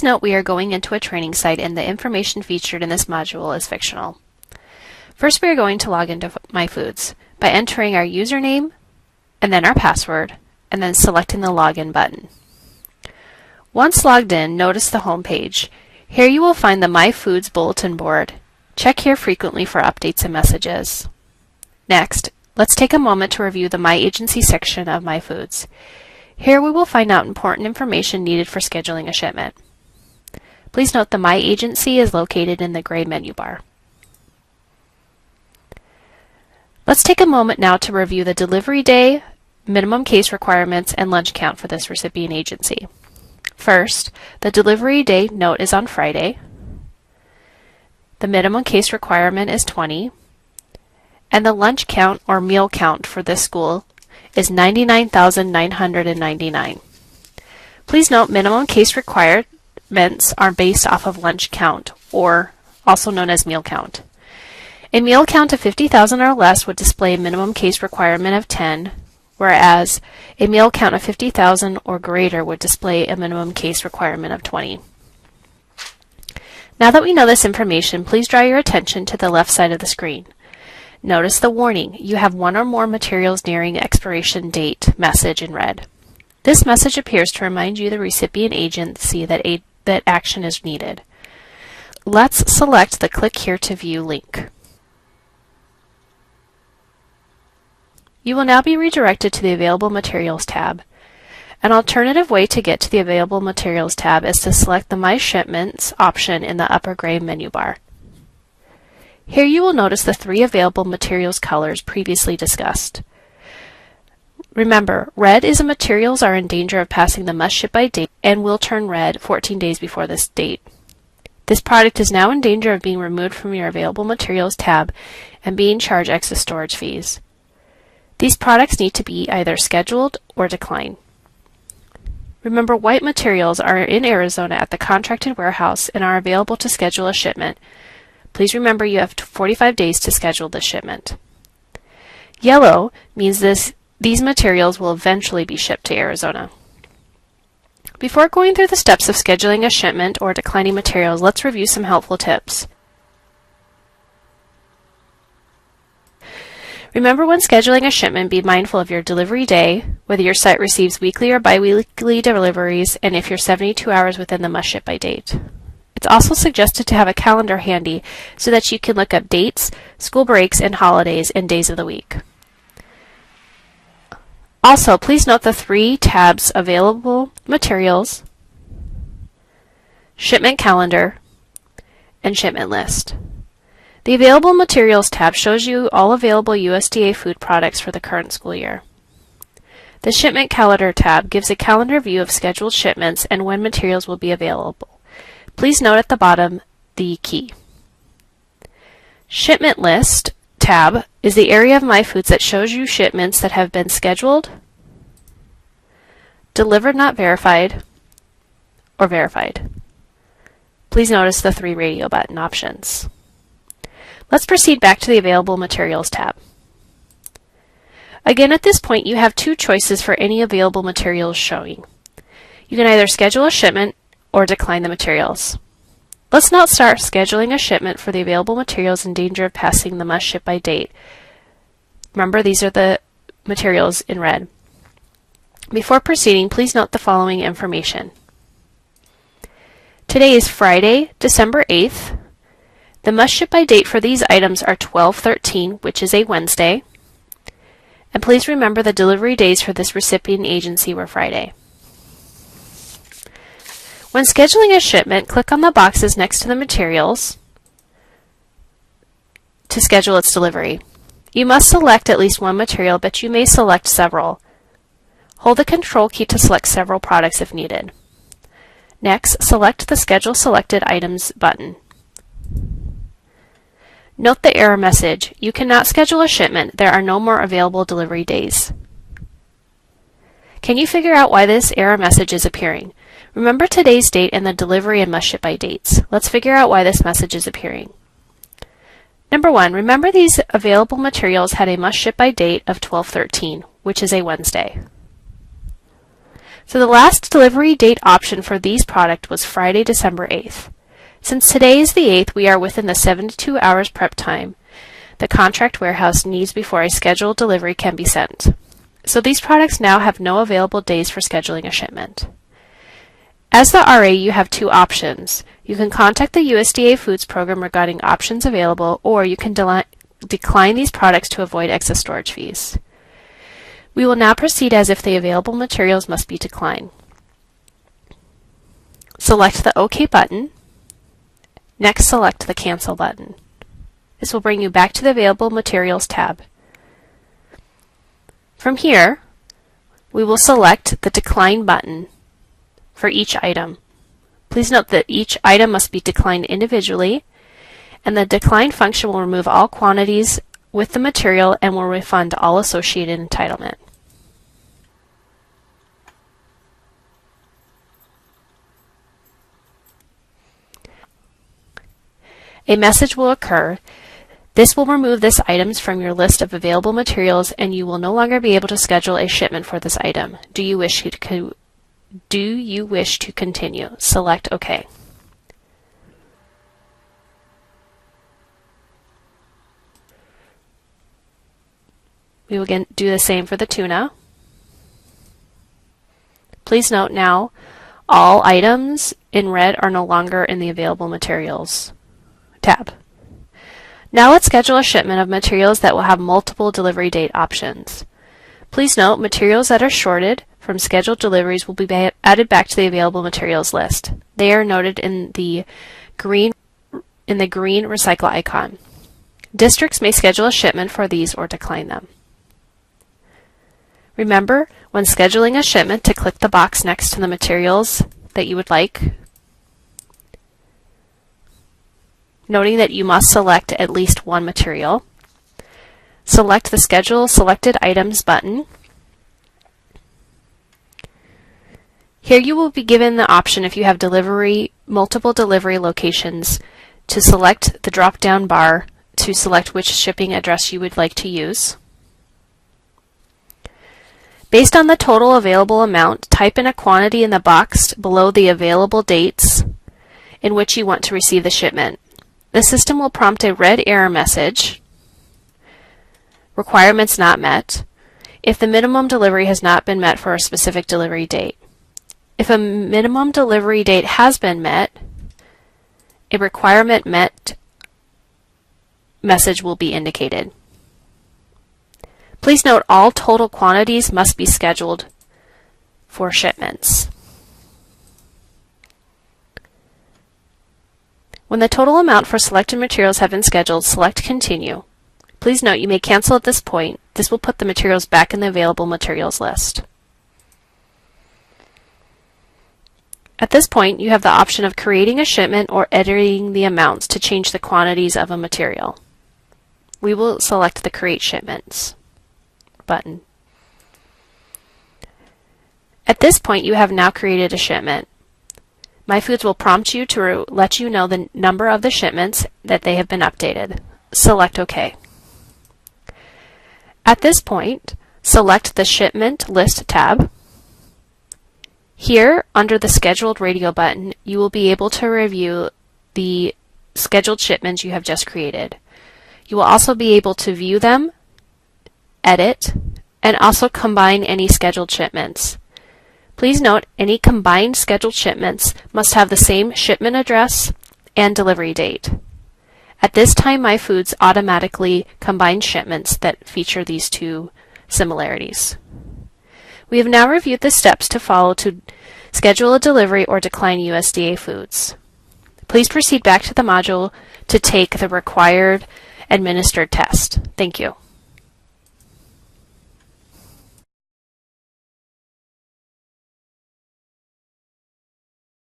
Please note we are going into a training site and the information featured in this module is fictional. First, we are going to log into myFoods by entering our username and then our password, and then selecting the Login button. Once logged in, notice the home page. Here you will find the myFoods bulletin board. Check here frequently for updates and messages. Next, let's take a moment to review the My Agency section of myFoods. Here we will find out important information needed for scheduling a shipment. Please note the My Agency is located in the gray menu bar. Let's take a moment now to review the delivery day, minimum case requirements, and lunch count for this recipient agency. First, the delivery day note is on Friday. The minimum case requirement is 20, and the lunch count or meal count for this school is 99,999. Please note minimum case requirements are based off of lunch count, or also known as meal count. A meal count of 50,000 or less would display a minimum case requirement of 10, whereas a meal count of 50,000 or greater would display a minimum case requirement of 20. Now that we know this information, please draw your attention to the left side of the screen. Notice the warning, you have one or more materials nearing expiration date message in red. This message appears to remind you, the recipient agency, that action is needed. Let's select the Click Here to View link. You will now be redirected to the Available Materials tab. An alternative way to get to the Available Materials tab is to select the My Shipments option in the upper gray menu bar. Here you will notice the 3 available materials colors previously discussed. Remember, red is a materials are in danger of passing the must ship by date and will turn red 14 days before this date. This product is now in danger of being removed from your Available Materials tab and being charged excess storage fees. These products need to be either scheduled or declined. Remember, white materials are in Arizona at the contracted warehouse and are available to schedule a shipment. Please remember you have 45 days to schedule this shipment. Yellow means these materials will eventually be shipped to Arizona. Before going through the steps of scheduling a shipment or declining materials, let's review some helpful tips. Remember, when scheduling a shipment, be mindful of your delivery day, whether your site receives weekly or bi-weekly deliveries, and if you're 72 hours within the must ship by date. It's also suggested to have a calendar handy so that you can look up dates, school breaks, and holidays and days of the week. Also, please note the 3 tabs: Available Materials, Shipment Calendar, and Shipment List. The Available Materials tab shows you all available USDA food products for the current school year. The Shipment Calendar tab gives a calendar view of scheduled shipments and when materials will be available. Please note at the bottom the key. Shipment List tab is the area of myFoods that shows you shipments that have been scheduled, delivered not verified, or verified. Please notice the 3 radio button options. Let's proceed back to the Available Materials tab. Again, at this point, you have 2 choices for any available materials showing. You can either schedule a shipment or decline the materials. Let's now start scheduling a shipment for the available materials in danger of passing the must ship by date. Remember, these are the materials in red. Before proceeding, please note the following information. Today is Friday, December 8th. The must ship by date for these items are 12/13, which is a Wednesday. And please remember the delivery days for this recipient agency were Friday. When scheduling a shipment, click on the boxes next to the materials to schedule its delivery. You must select at least one material, but you may select several. Hold the Control key to select several products if needed. Next, select the Schedule Selected Items button. Note the error message. You cannot schedule a shipment. There are no more available delivery days. Can you figure out why this error message is appearing? Remember today's date and the delivery and must ship by dates. Let's figure out why this message is appearing. Number 1, remember these available materials had a must ship by date of 12/13, which is a Wednesday. So the last delivery date option for these products was Friday, December 8th. Since today is the 8th, we are within the 72 hours prep time the contract warehouse needs before a scheduled delivery can be sent. So these products now have no available days for scheduling a shipment. As the RA, you have two options. You can contact the USDA Foods program regarding options available, or you can decline these products to avoid excess storage fees. We will now proceed as if the available materials must be declined. Select the OK button. Next, select the Cancel button. This will bring you back to the Available Materials tab. From here, we will select the Decline button for each item. Please note that each item must be declined individually, and the Decline function will remove all quantities with the material and will refund all associated entitlement. A message will occur. This will remove this items from your list of available materials, and you will no longer be able to schedule a shipment for this item. Do you wish to continue? Select OK. We will again do the same for the tuna. Please note now, all items in red are no longer in the Available Materials tab. Now let's schedule a shipment of materials that will have multiple delivery date options. Please note, materials that are shorted from scheduled deliveries will be added back to the available materials list. They are noted in the green recycle icon. Districts may schedule a shipment for these or decline them. Remember, when scheduling a shipment, to click the box next to the materials that you would like, noting that you must select at least one material. Select the Schedule Selected Items button. Here you will be given the option, if you have multiple delivery locations, to select the drop-down bar to select which shipping address you would like to use. Based on the total available amount, type in a quantity in the box below the available dates in which you want to receive the shipment. The system will prompt a red error message, requirements not met, if the minimum delivery has not been met for a specific delivery date. If a minimum delivery date has been met, a requirement met message will be indicated. Please note all total quantities must be scheduled for shipments. When the total amount for selected materials have been scheduled, select Continue. Please note you may cancel at this point. This will put the materials back in the available materials list. At this point, you have the option of creating a shipment or editing the amounts to change the quantities of a material. We will select the Create Shipments button. At this point, you have now created a shipment. myFoods will prompt you to let you know the number of the shipments that they have been updated. Select OK. At this point, select the Shipment List tab. Here, under the Scheduled Radio button, you will be able to review the scheduled shipments you have just created. You will also be able to view them, edit, and also combine any scheduled shipments. Please note, any combined scheduled shipments must have the same shipment address and delivery date. At this time, myFoods automatically combines shipments that feature these two similarities. We have now reviewed the steps to follow to schedule a delivery or decline USDA foods. Please proceed back to the module to take the required administered test. Thank you.